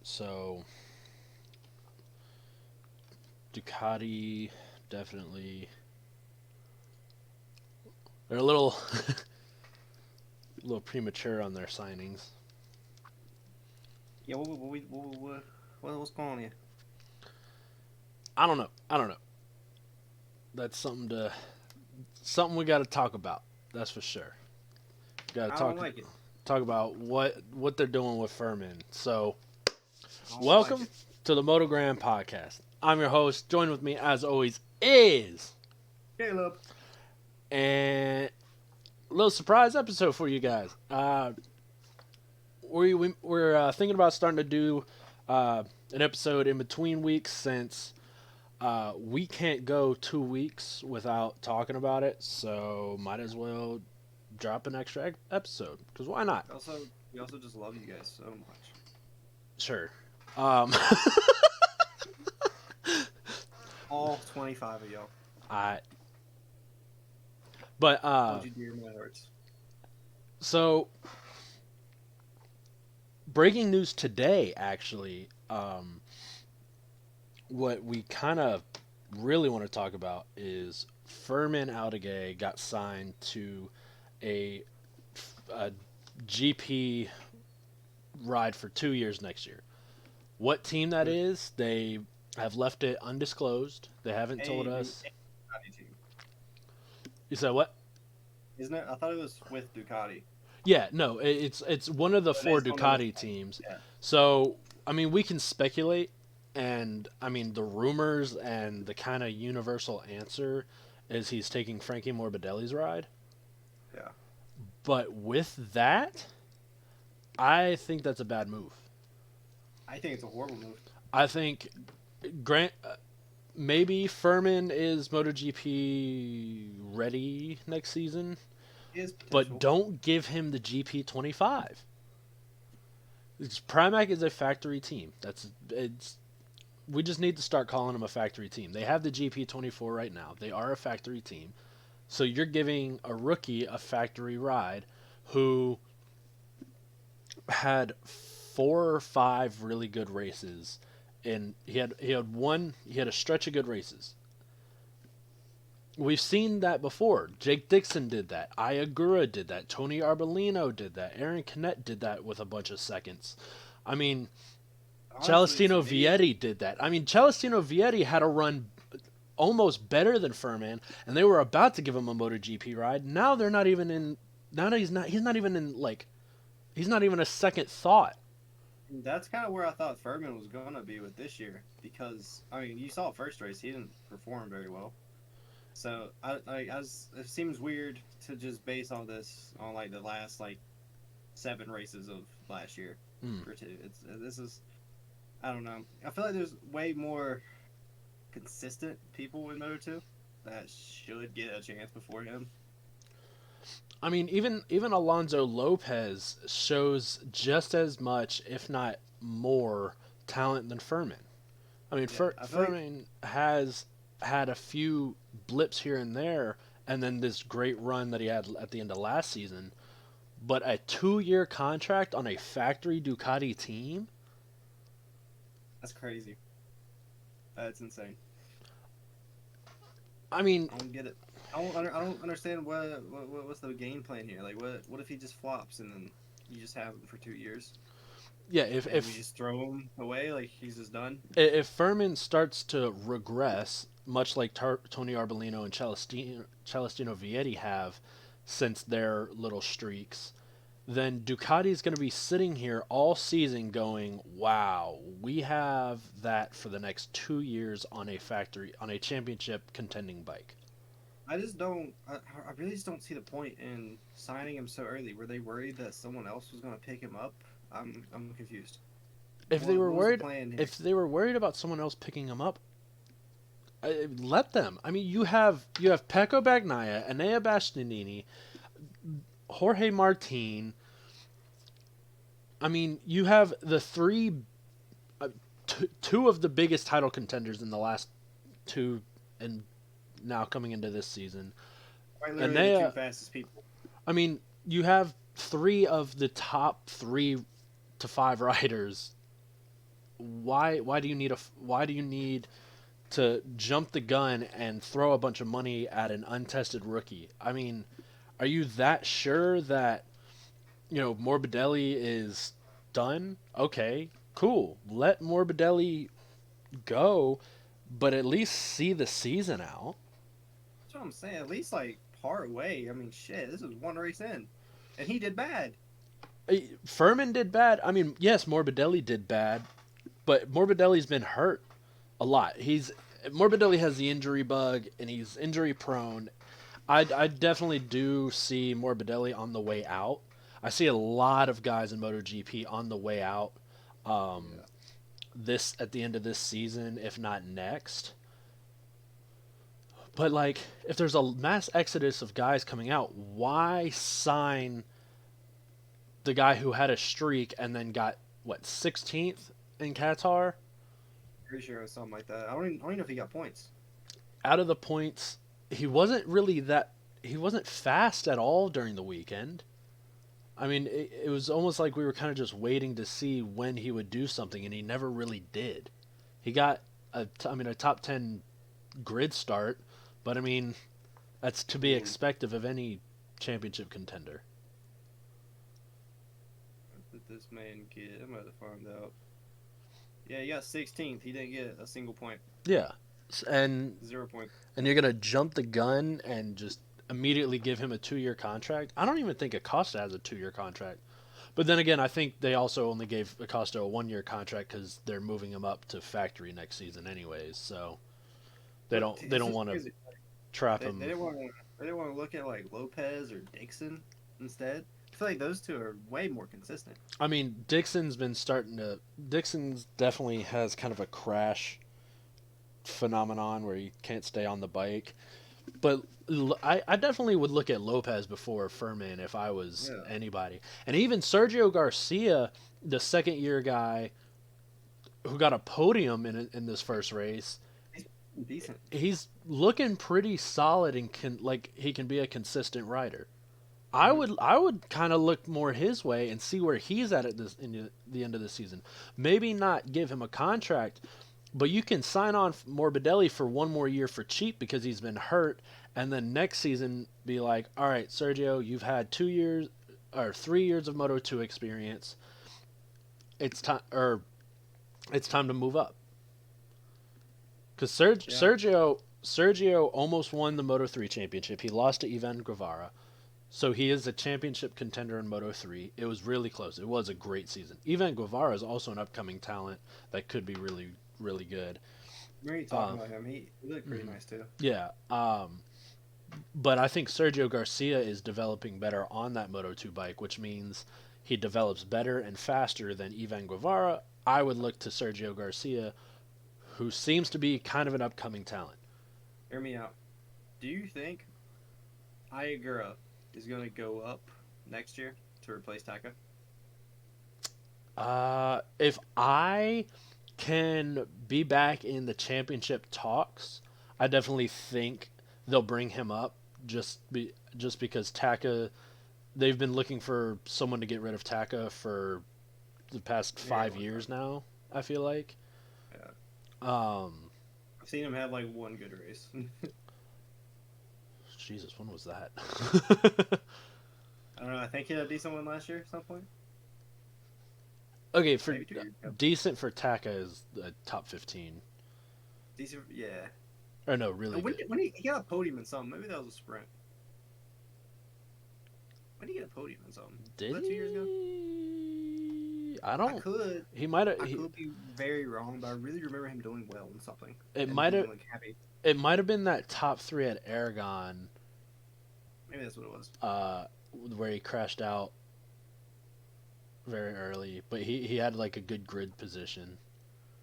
So Ducati definitely they're a little a little premature on their signings. Yeah, what's going on here? I don't know. I don't know. That's something we got to talk about. That's for sure. Got to I don't like it. talk about what they're doing with Furman. So, I don't like welcome it. to the MotoGrandPodcast. I'm your host. Joined with me as always is Caleb. and a little surprise episode for you guys. We're thinking about starting to do an episode in between weeks since we can't go 2 weeks without talking about it. So might as well drop an extra episode because why not? We also just love you guys so much. Sure. Um, All 25 of y'all. I but Hold you dear in my hearts. so breaking news today actually. What we kind of really want to talk about is Furman Aldeguer got signed to a, a GP ride for 2 years next year. What team that With is, they have left it undisclosed. They haven't told us. Ducati team, You said what? isn't it? I thought it was with Ducati, Yeah, no, it's one of the but four it's on the Ducati teams. yeah. So I mean, we can speculate, and I mean the rumors and the kind of universal answer is he's taking Frankie Morbidelli's ride. Yeah, But with that, I think that's a bad move. I think it's a horrible move. I think Grant maybe Furman is MotoGP ready next season, His but potential. don't give him the GP25. Primac is a factory team. That's it's. We just need to start calling them a factory team. They have the GP24 right now. They are a factory team. So you're giving a rookie a factory ride who had 4 or 5 really good races, and he had a stretch of good races. We've seen that before. Jake Dixon did that. Ayagura did that. Tony Arbolino did that. Aaron Canet did that with a bunch of seconds. I mean, Honestly, to Celestino me, Vietti did that. I mean, Celestino Vietti had a run almost better than Furman, and they were about to give him a MotoGP ride. Now they're not even in. Now he's not. He's not even in like. He's not even a second thought. that's kind of where I thought Furman was gonna be with this year because I mean, you saw first race, he didn't perform very well. So it seems weird to just base all this on like the last like 7 races of last year Mm. or two. It's this is I don't know. I feel like there's way more consistent people in Moto Two that should get a chance before him. I mean, even Alonso Lopez shows just as much, if not more, talent than Furman. I mean, Yeah, I feel like Furman has had a few blips here and there, and then this great run that he had at the end of last season. But a 2 year contract on a factory Ducati team? that's crazy. That's insane. I mean, I don't get it. I don't understand what's the game plan here. Like what if he just flops and then you just have him for 2 years yeah, and we just throw him away like he's just done? if Furman starts to regress, much like Tony Arbolino and Celestino Vietti have since their little streaks, then Ducati's going to be sitting here all season going, wow, we have that for the next 2 years on a factory, on a championship contending bike. I just don't. I really just don't see the point in signing him so early. Were they worried that someone else was going to pick him up? I'm confused. If they were What was the worried, plan here? if they were worried about someone else picking him up, let them. I mean, you have Pecco Bagnaia, Enea Bastianini, Jorge Martin. I mean, you have the uh, two of the biggest title contenders in the last two, and now coming into this season. Quite literally the two Enea, fastest people. I mean, you have 3 of the top 3 to 5 riders why do you need to jump the gun and throw a bunch of money at an untested rookie? I mean, are you that sure that Morbidelli is done? Okay, cool. Let Morbidelli go, but at least see the season out. That's what I'm saying. At least like part way. I mean, shit. This is one race in, and he did bad. Furman did bad. I mean, yes, Morbidelli did bad, but Morbidelli's been hurt a lot. Morbidelli has the injury bug, and he's injury prone. I definitely do see Morbidelli on the way out. I see a lot of guys in MotoGP on the way out. Yeah. This at the end of this season, if not next. But like, if there's a mass exodus of guys coming out, why sign the guy who had a streak and then got what 16th in Qatar? Pretty sure it was something like that. I don't even know if he got points. Out of the points, he wasn't really that. He wasn't fast at all during the weekend. I mean, it was almost like we were kind of just waiting to see when he would do something, and he never really did. He got a top 10 grid start, but I mean, that's to be expected of any championship contender. What did this man get? I'm about to find out. Yeah, he got 16th. He didn't get a single point. Yeah, and 0 points. and you're gonna jump the gun and just immediately give him a 2-year contract. I don't even think Acosta has a 2-year contract. But then again, I think they also only gave Acosta a 1-year contract because they're moving him up to factory next season, anyways. So they don't want to trap him. They didn't want to look at like Lopez or Dixon instead. I feel like those two are way more consistent. I mean, Dixon's definitely has kind of a crash phenomenon where he can't stay on the bike. But I definitely would look at Lopez before Furman if I was anybody. And even Sergio Garcia, the second-year guy who got a podium in this first race, He's decent. He's looking pretty solid and he can be a consistent rider. I would kind of look more his way and see where he's at the end of the season. Maybe not give him a contract, but you can sign on Morbidelli for 1 more year for cheap because he's been hurt, and then next season be like, all right, Sergio, you've had 2 years or 3 years of Moto 2 experience. It's time to move up. Because Sergio almost won the Moto 3 championship. He lost to Ivan Guevara. So he is a championship contender in Moto 3. It was really close. It was a great season. Ivan Guevara is also an upcoming talent that could be really, really good. We're talking about him. He looked pretty nice too. Yeah. But I think Sergio Garcia is developing better on that Moto 2 bike, which means he develops better and faster than Ivan Guevara. I would look to Sergio Garcia, who seems to be kind of an upcoming talent. Hear me out. Do you think Ayagura is going to go up next year to replace Taka? If I can be back in the championship talks, I definitely think they'll bring him up just because Taka, they've been looking for someone to get rid of Taka for the past 5 years now, I feel like. Yeah. I've seen him have like 1 good race. Jesus, when was that? I don't know. I think he had a decent one last year at some point. Okay, for decent for Taka is top 15. Decent, yeah. Or no, really when, good. When he got a podium in something, maybe that was a sprint. When did he get a podium in something? Did was that 2 years ago? I don't. I could. He might have. I could be very wrong, but I really remember him doing well in something. It might have. Like, it might have been that top 3 at Aragon. Maybe that's what it was. Where he crashed out very early, but he had like a good grid position.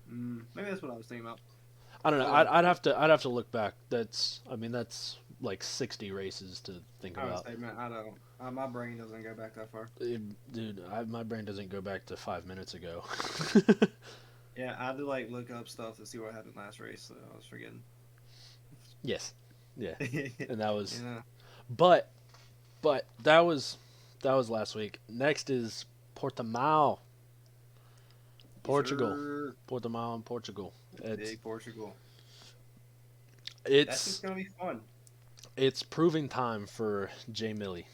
Maybe that's what I was thinking about. I don't know. I'd have to look back. That's like 60 races to think about. Say, man, I don't. My brain doesn't go back that far. Dude, my brain doesn't go back to 5 minutes ago. Yeah, I had to like look up stuff to see what happened last race. So I was forgetting. Yes. Yeah. And that was. Yeah. But that was last week. Next is Portimao. Portugal, sir. Portimao in Portugal. It's Big Portugal. That's it's just gonna be fun. it's proving time for Jay Millie.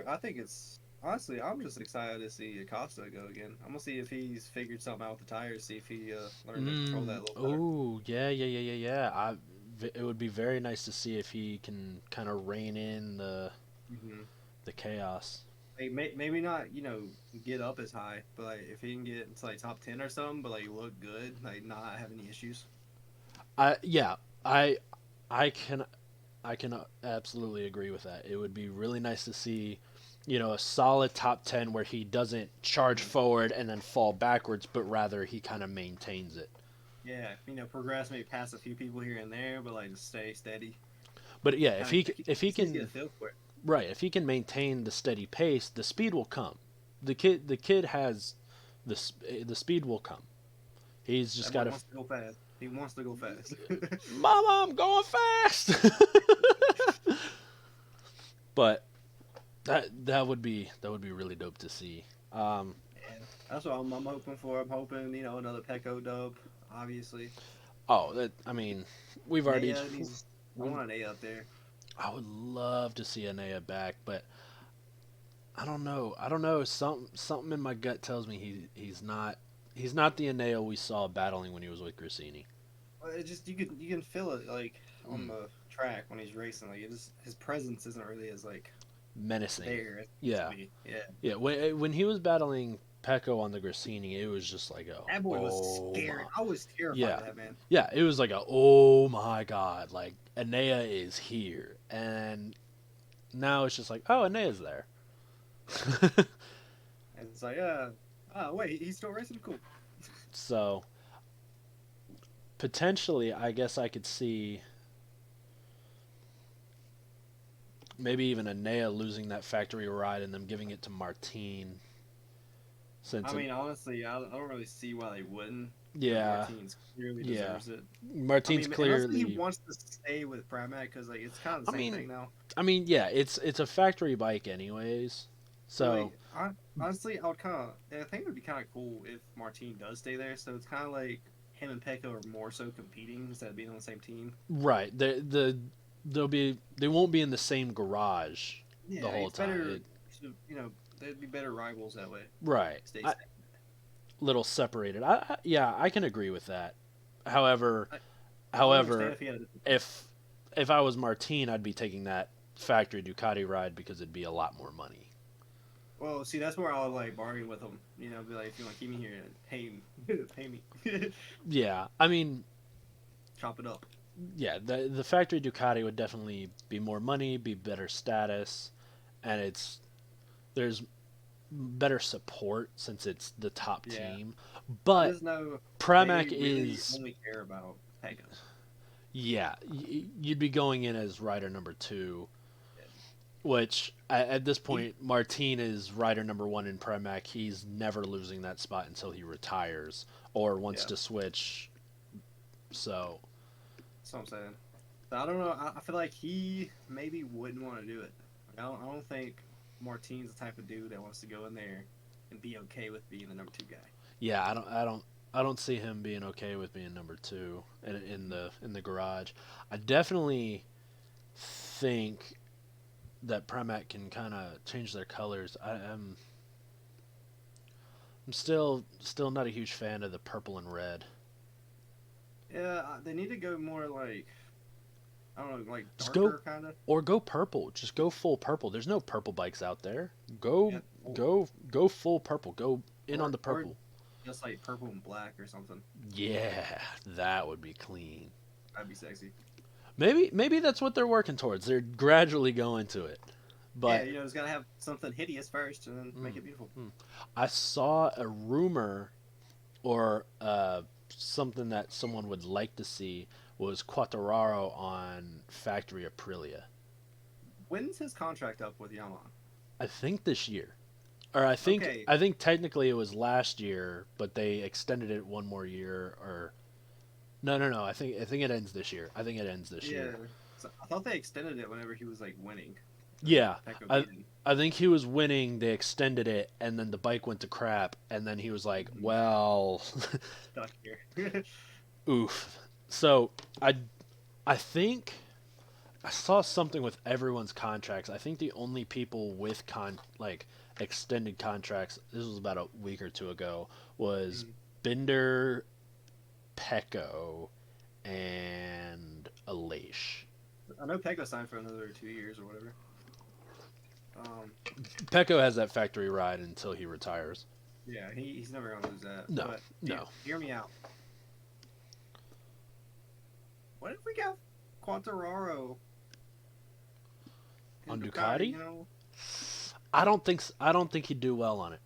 I think it's honestly. I'm just excited to see Acosta go again. I'm gonna see if he's figured something out with the tires. See if he learned to control that a little better. Oh, yeah. It would be very nice to see if he can kind of rein in Hmm. the chaos. Like maybe not get up as high, but like if he can get into like top 10 or something, but like look good, like not have any issues. Yeah, I I can I can absolutely agree with that. It would be really nice to see, a solid top 10 where he doesn't charge Mhm. forward and then fall backwards, but rather he kind of maintains it. Yeah, progress, maybe pass a few people here and there, but like just stay steady. But yeah, Kind of if he just needs to get a can feel for it. right, if he can maintain the steady pace, the speed will come. The kid has the speed will come. He's just That got boy to wants to go fast. He wants to go fast. Mama, I'm going fast. But that would be really dope to see. Yeah, that's what I'm hoping for. I'm hoping another Pecco dub, obviously. Oh, that I mean, we've already. Naya needs. I We, want an A up there. I would love to see Anea back, but I don't know. I don't know. Something in my gut tells me he's not the Anea we saw battling when he was with Grassini. Well, it just you can feel it like on Mm, the track when he's racing. Like his presence isn't really as like menacing. there as it used to Yeah, be. Yeah, yeah. When he was battling Pecco on the Grassini, it was just like that boy was oh my, scary. I was terrified yeah, of that man. yeah. It was like oh my god, like Anea is here, and now it's just like oh Anea's there. Yeah, and it's like oh wait, he's still racing. Cool. So potentially, I guess I could see maybe even Anea losing that factory ride and them giving it to Martine. Since I mean, honestly, I don't really see why they wouldn't, because yeah, Martinez clearly yeah, deserves it. I Martine's mean, unless he clearly. wants to stay with Pramac, because like it's kind of the I same mean, thing now. yeah, it's a factory bike anyways. But So like, honestly, I think it would be kind of cool if Martin does stay there. So it's kind of like him and Pecco are more so competing instead of being on the same team. right, they won't be in the same garage the Yeah, whole it's time. better. They'd be better rivals that way. Right, Stay I, safe. little separated. Yeah, I can agree with that. However, I, I would understand however, if he had a different team. if if I was Martine, I'd be taking that factory Ducati ride because it'd be a lot more money. Well, see, that's where I'll like bargain with him. Be like, if you want to keep me here, pay pay me, Yeah, I mean, chop it up. yeah, the factory Ducati would definitely be more money, be better status, and there's better support since it's the top Yeah, team. I But just know they Pramac really is only care about Pecco. yeah, you'd be going in as rider number two, Yeah. which at this He, point Martine is rider number one in Pramac. He's never losing that spot until he retires or wants yeah, to switch. So that's what I'm saying. So I don't know. I feel like he maybe wouldn't want to do it. I don't think Martine's the type of dude that wants to go in there and be okay with being the number two guy. yeah, I don't see him being okay with being number two in the garage. I definitely think that Premac can kind of change their colors. I'm still not a huge fan of the purple and red. Yeah, they need to go more like I don't know, like Just go darker kind of. or go purple. Just go full purple. There's no purple bikes out there. Go Yeah, go full purple. Go in on the or purple. just like purple and black or something. Yeah, that would be clean. That'd be sexy. Maybe that's what they're working towards. They're gradually going to it. Yeah, But it's gotta have something hideous first and then make mm, it beautiful. mm. I saw a rumor or something that someone would like to see was Quattararo on Factory Aprilia. When's his contract up with Yamaha? I think this year, or I think Okay, I think technically it was last year, but they extended it one more year. Or no. I think it ends this year. I think it ends this yeah. year. So I thought they extended it whenever he was like winning. Yeah, Pecco I beat him. I think he was winning. They extended it, and then the bike went to crap, and then he was like, "Well, Stuck here. oof." So I think I saw something with everyone's contracts. I think the only people with extended contracts, this was about a week or two ago, was Binder, Pecco, and Aleix. I know Pecco signed for another 2 years or whatever. Pecco has that factory ride until he retires. Yeah, he's never gonna lose that. No, But no. hear me out. What if we got Quartararo On Ducati? You know? I don't think he'd do well on it.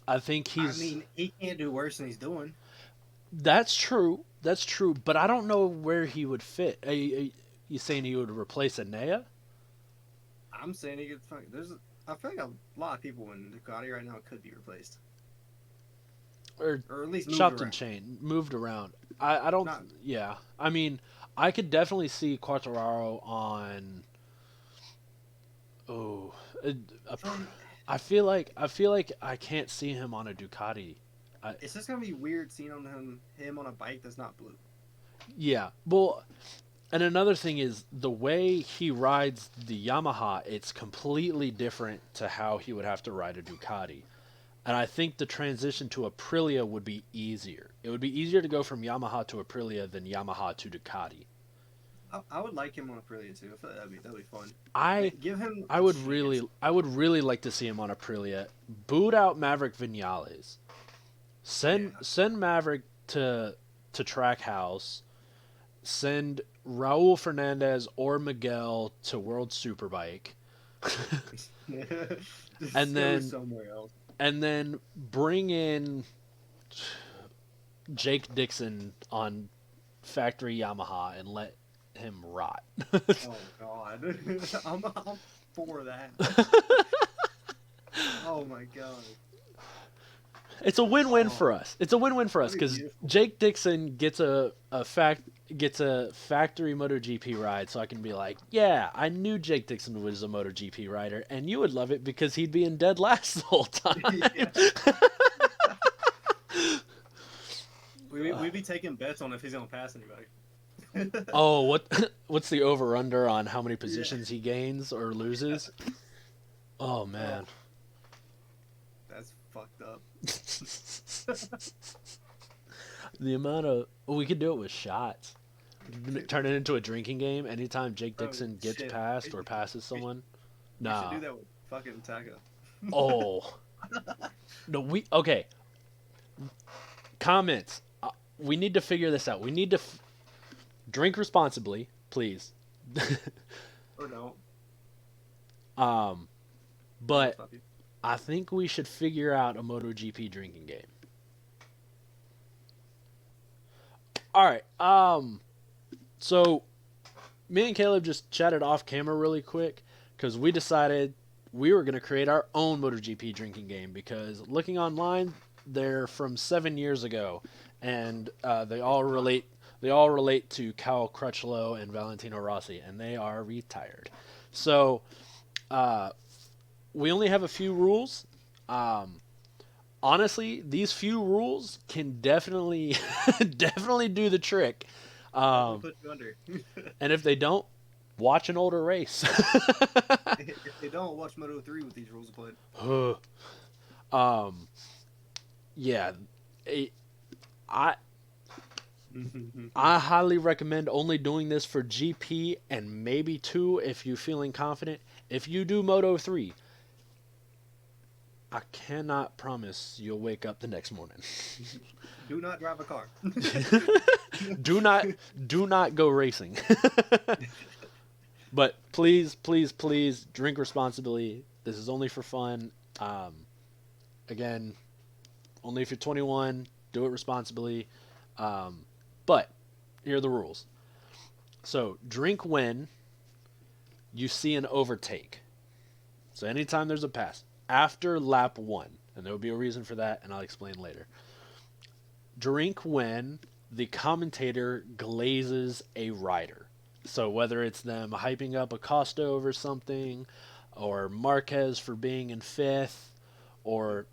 I think he's. I mean, he can't do worse than he's doing. That's true. That's true. But I don't know where he would fit. Are you saying he would replace Anea? I'm saying he could. I feel like a lot of people in Ducati right now could be replaced, Or at least chopped and chained, moved around. I don't. Yeah. I mean, I could definitely see Quartararo on. Oh, I feel like I can't see him on a Ducati. It's just gonna be weird seeing him on a bike that's not blue. Yeah. Well, and another thing is the way he rides the Yamaha. It's completely different to how he would have to ride a Ducati. And I think the transition to Aprilia would be easier. It would be easier to go from Yamaha to Aprilia than Yamaha to Ducati. I would like him on Aprilia too. I feel like that'd be fun. Give him. I would really like to see him on Aprilia. Boot out Maverick Vinales. Send Maverick to Trackhouse. Send Raul Fernandez or Miguel to World Superbike. And then somewhere else. And then bring in Jake Dixon on factory Yamaha and let him rot. Oh God, I'm for that. Oh my God. It's a win-win for us. It's a win-win for us because Jake Dixon gets a factory MotoGP ride, so I can be like, yeah, I knew Jake Dixon was a MotoGP rider, and you would love it because he'd be in dead last the whole time. We'd be taking bets on if he's gonna pass anybody. Oh, what's the over/under on how many positions he gains or loses? Oh man. That's fucked up. The amount of we could do it with shots. Turn it into a drinking game. Anytime Jake Dixon gets past or passes someone. Nah. We should do that with fucking Taco. Oh. No, okay. Comments. We need to figure this out. We need to drink responsibly, please. Or don't. But I think we should figure out a MotoGP drinking game. All right. So me and Caleb just chatted off camera really quick because we decided we were going to create our own MotoGP drinking game because looking online, they're from 7 years ago, and they all relate to Cal Crutchlow and Valentino Rossi, and they are retired. So we only have a few rules. Honestly, these few rules can definitely do the trick. Put you under. And if they don't, watch an older race. If they don't, watch Moto3 with these rules played. Yeah, I highly recommend only doing this for GP and maybe 2 if you're feeling confident. If you do Moto3, I cannot promise you'll wake up the next morning. Do not drive a car. do not go racing. But please drink responsibly. This is only for fun. Again, only if you're 21, do it responsibly. But here are the rules. So, drink when you see an overtake. So, anytime there's a pass. After lap 1. And there will be a reason for that, and I'll explain later. Drink when the commentator glazes a rider. So, whether it's them hyping up a Costa over something, or Marquez for being in 5th, or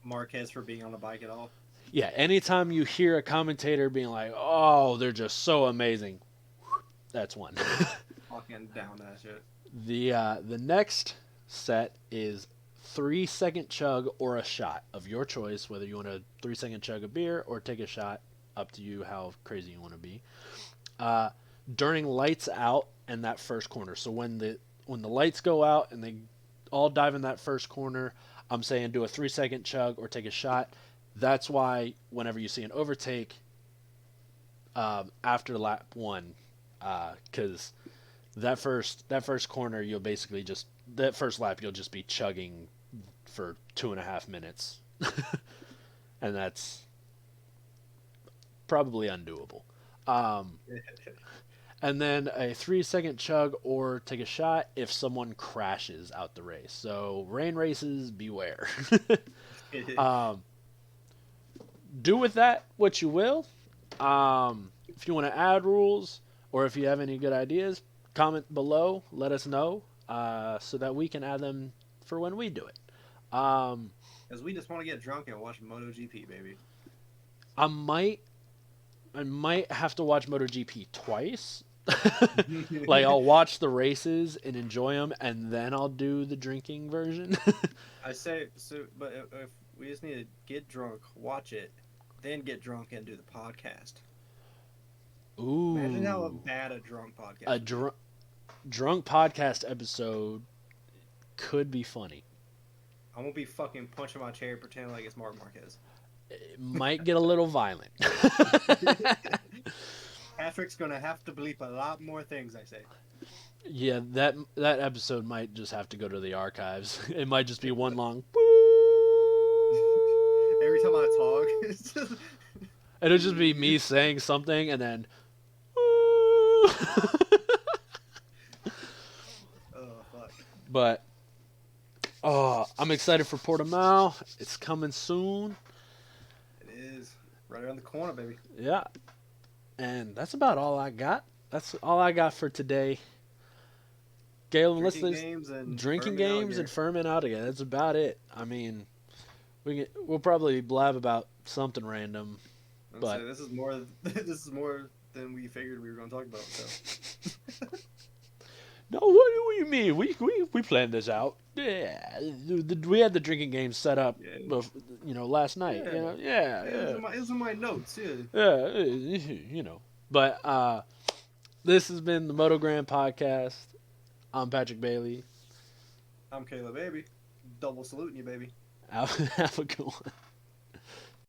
Marquez for being on the bike at all. yeah, anytime you hear a commentator being like, "Oh, they're just so amazing," that's one. Fucking down that shit. The next set is 3-second chug or a shot of your choice, whether you want a 3-second chug of beer or take a shot. Up to you how crazy you want to be. During lights out and that first corner. So when the lights go out and they all dive in that first corner, I'm saying do a 3-second chug or take a shot. That's why whenever you see an overtake after lap 1, because that first corner you'll basically just that first lap you'll just be chugging for 2.5 minutes, and that's probably undoable. And then a 3-second chug or take a shot if someone crashes out the race. So rain races, beware. Do with that what you will. If you want to add rules or if you have any good ideas, comment below. Let us know so that we can add them for when we do it. Because we just want to get drunk and watch MotoGP, baby. I might have to watch MotoGP twice. Like I'll watch the races and enjoy them, and then I'll do the drinking version. I say so, but if we just need to get drunk, watch it, then get drunk and do the podcast. Ooh! Imagine how bad a drunk podcast. Drunk podcast episode could be funny. I won't be fucking punching my chair pretending like it's Mark Marquez. It might get a little violent. Patrick's gonna have to bleep a lot more things, I say. Yeah, that episode might just have to go to the archives. It might just be one long. Every time I talk, it's just... It'll just be me saying something and then. Oh fuck! But I'm excited for Portimao. It's coming soon. It is right around the corner, baby. Yeah. And that's about all I got. That's all I got for today. Galen, drinking games and Furman out again. That's about it. I mean, we'll probably blab about something random. But this is more than we figured we were going to talk about. So. No, what do you mean? We planned this out. Yeah, we had the drinking games set up, last night. Yeah. It was in my notes. Yeah. But this has been the MotoGrandPodcast. I'm Patrick Bailey. I'm calebabee. Double saluting you, baby. Have a good one.